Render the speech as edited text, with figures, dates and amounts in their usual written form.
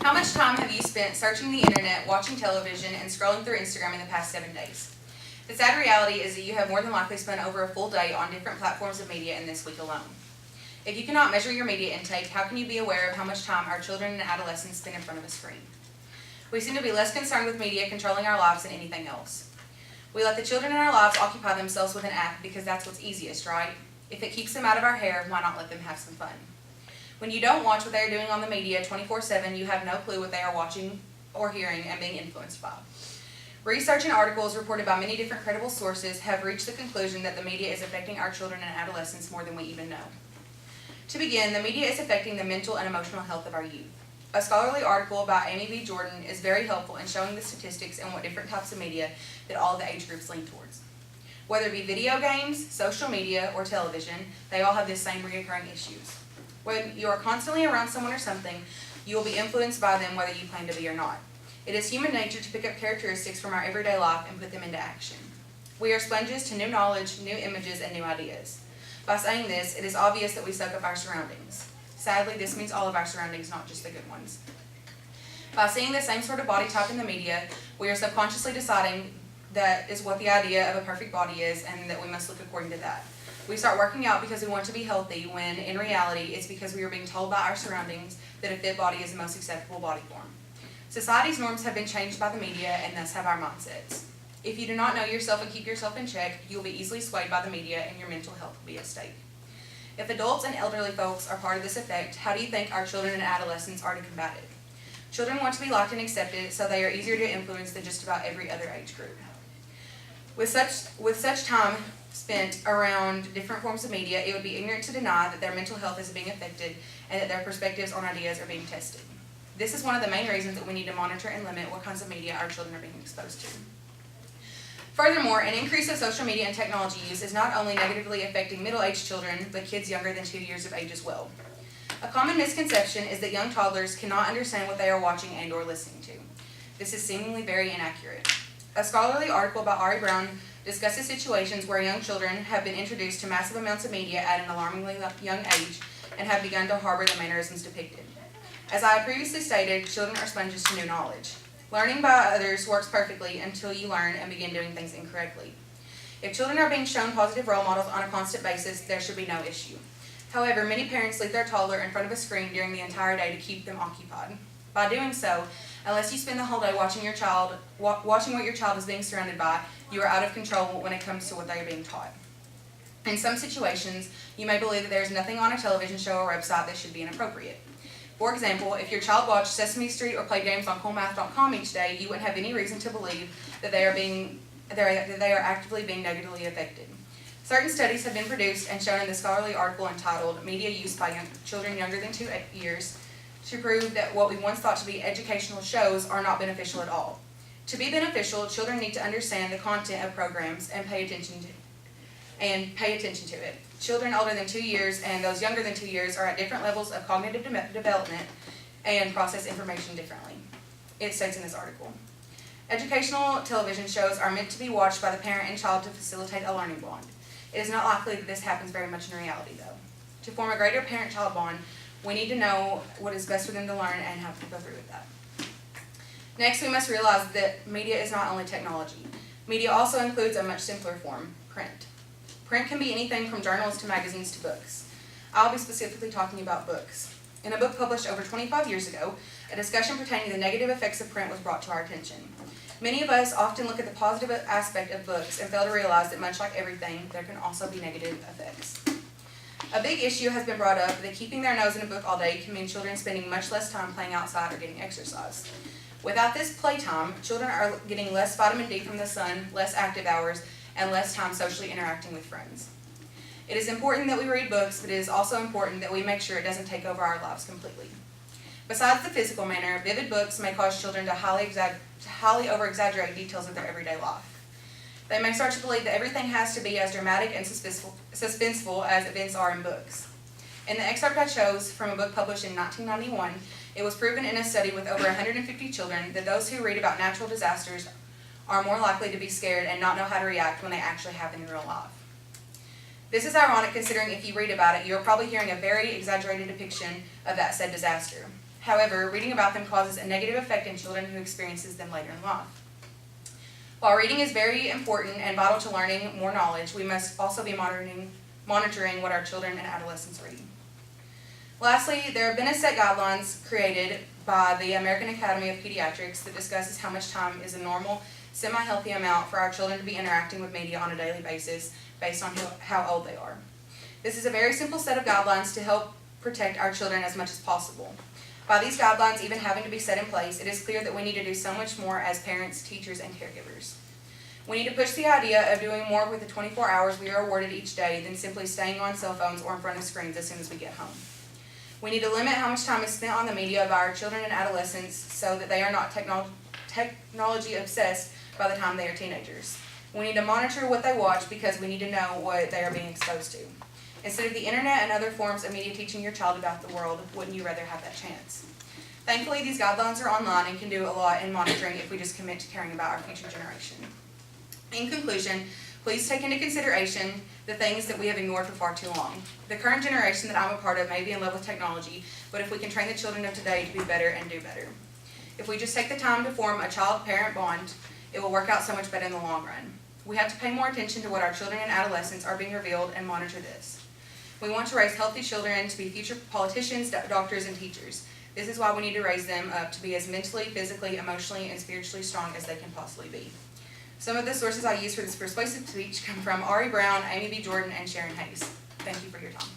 How much time have you spent searching the internet, watching television, and scrolling through Instagram in the past 7 days? The sad reality is that you have more than likely spent over a full day on different platforms of media in this week alone. If you cannot measure your media intake, how can you be aware of how much time our children and adolescents spend in front of a screen? We seem to be less concerned with media controlling our lives than anything else. We let the children in our lives occupy themselves with an app because that's what's easiest, right? If it keeps them out of our hair, why not let them have some fun? When you don't watch what they are doing on the media 24/7, you have no clue what they are watching or hearing and being influenced by. Research and articles reported by many different credible sources have reached the conclusion that the media is affecting our children and adolescents more than we even know. To begin, the media is affecting the mental and emotional health of our youth. A scholarly article by Amy B. Jordan is very helpful in showing the statistics and what different types of media that all the age groups lean towards. Whether it be video games, social media, or television, they all have the same recurring issues. When you are constantly around someone or something, you will be influenced by them whether you plan to be or not. It is human nature to pick up characteristics from our everyday life and put them into action. We are sponges to new knowledge, new images, and new ideas. By saying this, it is obvious that we soak up our surroundings. Sadly, this means all of our surroundings, not just the good ones. By seeing the same sort of body type in the media, we are subconsciously deciding that is what the idea of a perfect body is and that we must look according to that. We start working out because we want to be healthy when, in reality, it's because we are being told by our surroundings that a fit body is the most acceptable body form. Society's norms have been changed by the media and thus have our mindsets. If you do not know yourself and keep yourself in check, you will be easily swayed by the media and your mental health will be at stake. If adults and elderly folks are part of this effect, how do you think our children and adolescents are to combat it? Children want to be liked and accepted, so they are easier to influence than just about every other age group. With such time spent around different forms of media, it would be ignorant to deny that their mental health is being affected and that their perspectives on ideas are being tested. This is one of the main reasons that we need to monitor and limit what kinds of media our children are being exposed to. Furthermore, an increase of social media and technology use is not only negatively affecting middle-aged children, but kids younger than 2 years of age as well. A common misconception is that young toddlers cannot understand what they are watching and or listening to. This is seemingly very inaccurate. A scholarly article by Ari Brown discusses situations where young children have been introduced to massive amounts of media at an alarmingly young age and have begun to harbor the mannerisms depicted. As I have previously stated, children are sponges to new knowledge. Learning by others works perfectly until you learn and begin doing things incorrectly. If children are being shown positive role models on a constant basis, there should be no issue. However, many parents leave their toddler in front of a screen during the entire day to keep them occupied. By doing so, unless you spend the whole day watching what your child is being surrounded by, you are out of control when it comes to what they are being taught. In some situations, you may believe that there is nothing on a television show or website that should be inappropriate. For example, if your child watched Sesame Street or played games on COMM each day, you wouldn't have any reason to believe that they are actively being negatively affected. Certain studies have been produced and shown in the scholarly article entitled Media Use by Children Younger than 2 Years to prove that what we once thought to be educational shows are not beneficial at all. To be beneficial, children need to understand the content of programs and pay attention to it. Children older than 2 years and those younger than 2 years are at different levels of cognitive development and process information differently. It states in this article. Educational television shows are meant to be watched by the parent and child to facilitate a learning bond. It is not likely that this happens very much in reality, though. To form a greater parent-child bond, we need to know what is best for them to learn and how to go through with that. Next, we must realize that media is not only technology. Media also includes a much simpler form, print. Print can be anything from journals to magazines to books. I'll be specifically talking about books. In a book published over 25 years ago, a discussion pertaining to the negative effects of print was brought to our attention. Many of us often look at the positive aspect of books and fail to realize that much like everything, there can also be negative effects. A big issue has been brought up that keeping their nose in a book all day can mean children spending much less time playing outside or getting exercise. Without this playtime, children are getting less vitamin D from the sun, less active hours, and less time socially interacting with friends. It is important that we read books, but it is also important that we make sure it doesn't take over our lives completely. Besides the physical manner, vivid books may cause children to highly over-exaggerate details of their everyday life. They may start to believe that everything has to be as dramatic and suspenseful as events are in books. In the excerpt I chose from a book published in 1991, it was proven in a study with over 150 children that those who read about natural disasters are more likely to be scared and not know how to react when they actually happen in real life. This is ironic considering if you read about it, you're probably hearing a very exaggerated depiction of that said disaster. However, reading about them causes a negative effect in children who experiences them later in life. While reading is very important and vital to learning more knowledge, we must also be monitoring what our children and adolescents read. Lastly, there have been a set guidelines created by the American Academy of Pediatrics that discusses how much time is a normal, semi-healthy amount for our children to be interacting with media on a daily basis based on how old they are. This is a very simple set of guidelines to help protect our children as much as possible. By these guidelines even having to be set in place, it is clear that we need to do so much more as parents, teachers, and caregivers. We need to push the idea of doing more with the 24 hours we are awarded each day than simply staying on cell phones or in front of screens as soon as we get home. We need to limit how much time is spent on the media by our children and adolescents so that they are not technology obsessed by the time they are teenagers. We need to monitor what they watch because we need to know what they are being exposed to. Instead of the internet and other forms of media teaching your child about the world, wouldn't you rather have that chance? Thankfully, these guidelines are online and can do a lot in monitoring if we just commit to caring about our future generation. In conclusion, please take into consideration the things that we have ignored for far too long. The current generation that I'm a part of may be in love with technology, but if we can train the children of today to be better and do better. If we just take the time to form a child-parent bond, it will work out so much better in the long run. We have to pay more attention to what our children and adolescents are being revealed and monitor this. We want to raise healthy children to be future politicians, doctors, and teachers. This is why we need to raise them up to be as mentally, physically, emotionally, and spiritually strong as they can possibly be. Some of the sources I use for this persuasive speech come from Ari Brown, Amy B. Jordan, and Sharon Hayes. Thank you for your time.